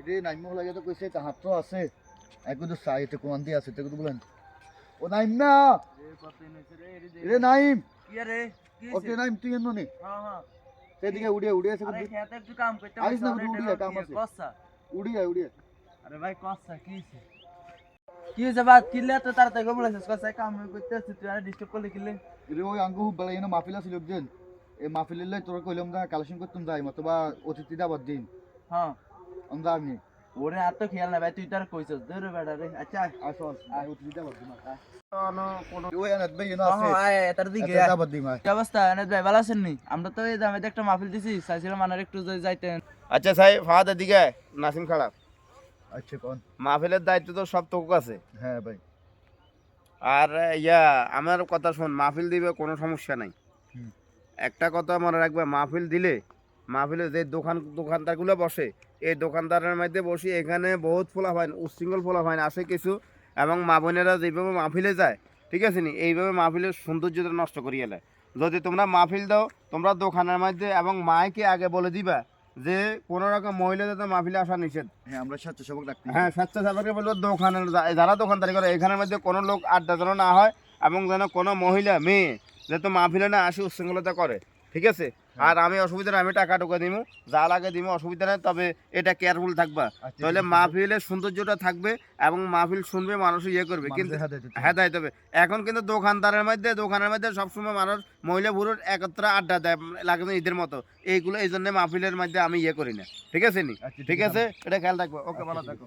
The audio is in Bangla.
রে নাইম লাগে তো কইছে হাত তো আছে একটু তো সাই এটা কোন দিয়ে আছে এটা তো বলেন ও নাইম না রে নাইম কি রে কি ওকে নাইম তুই এনো নে হ্যাঁ হ্যাঁ সেদিকে উড়ে উড়ে আছে আরে খেতে একটু কাম করতে আইস না উড়িয়া কাম আছে কসা উড়িয়া আরে ভাই কসা কি হইছে বাদ কিলে তো তাড়াতাড়ি বলেছিস কসা কাম করতে আছে তুই আর ডিস্টার্ব করলে কিলে রে ওই আঙ্গু বেলা এনে মাহফিল আছিল বুঝছেন এই মাহফিলের লাই তোরা কইলাম না কালেকশন করতাম যাই মতবা অতিথি দাবাত দিন হ্যাঁ আমরা আমি ওরে আর তো খেয়াল না ভাই তুই তার কইছস দূর বেটা রে আচ্ছা আসল আই অতিথি দাবাত দিন ওই আনাত ভাই এনে আছে হ্যাঁ আয় তার দিকে এটা দাবাত দিন কি অবস্থা এনে ভাই ভালো আছেন নি আমরা তো এই দামে একটা মাহফিল দিছি চাইছিলাম মানার একটু যাইতেন আচ্ছা সাই ফাহাদ এদিকে আয়, নাসিম খাড়া আচ্ছা কোন মাহফিলের দায়িত্ব তো সব তোক আছে হ্যাঁ ভাই আর আমার কথা শোন মাহফিল দিবে কোনো সমস্যা নাই হুম। একটা কথা মনে রাখবে মাহফিল দিলে মাহফিলে যে দোকানদারগুলো বসে এই দোকানদারের মধ্যে বসে এখানে বহুত ফোলা হয় উচ্ছৃঙ্খল ফোলা হয় আসে কিছু এবং মা বোনেরা যেভাবে মাহফিলে যায় ঠিক আছে নি এইভাবে মাহফিলের সৌন্দর্যটা নষ্ট করিয়ে নেয় যদি তোমরা মাহফিল দাও তোমরা দোকানের মধ্যে এবং মাইকে আগে বলে দিবা যে কোনো রকম মহিলা যাতে মাহফিলে আসা নিষেধ হ্যাঁ আমরা স্বেচ্ছাসেবক রাখতে হ্যাঁ স্বেচ্ছাসেবককে বলবো দোকানের যারা দোকানদারি করে এখানের মধ্যে কোনো লোক আড্ডা যেন না হয় এবং যেন কোনো মহিলা মেয়ে যাতে মাহফিলে না আসে উচ্ছৃঙ্খলতা করে ঠিক আছে আর আমি অসুবিধা নেই আমি টাকা ঢুকে দিব যা লাগে দিব অসুবিধা নেই তবে এটা কেয়ারফুল থাকবা আচ্ছা, তাহলে মাহফিলের সৌন্দর্যটা থাকবে এবং মাহফিল শুনবে মানুষ ইয়ে করবে কিন্তু হ্যাঁ দায়িত্ব হবে এখন কিন্তু দোকানের মধ্যে সবসময় মানুষ মহিলা পুরুষ একত্রে আড্ডা দেয় লাগে না ঈদের মতো এইগুলো এই জন্য মাহফিলের মধ্যে আমি ইয়ে করি না ঠিক আছে নি আচ্ছা, ঠিক আছে এটা খেয়াল রাখবো ওকে ভালো থাকো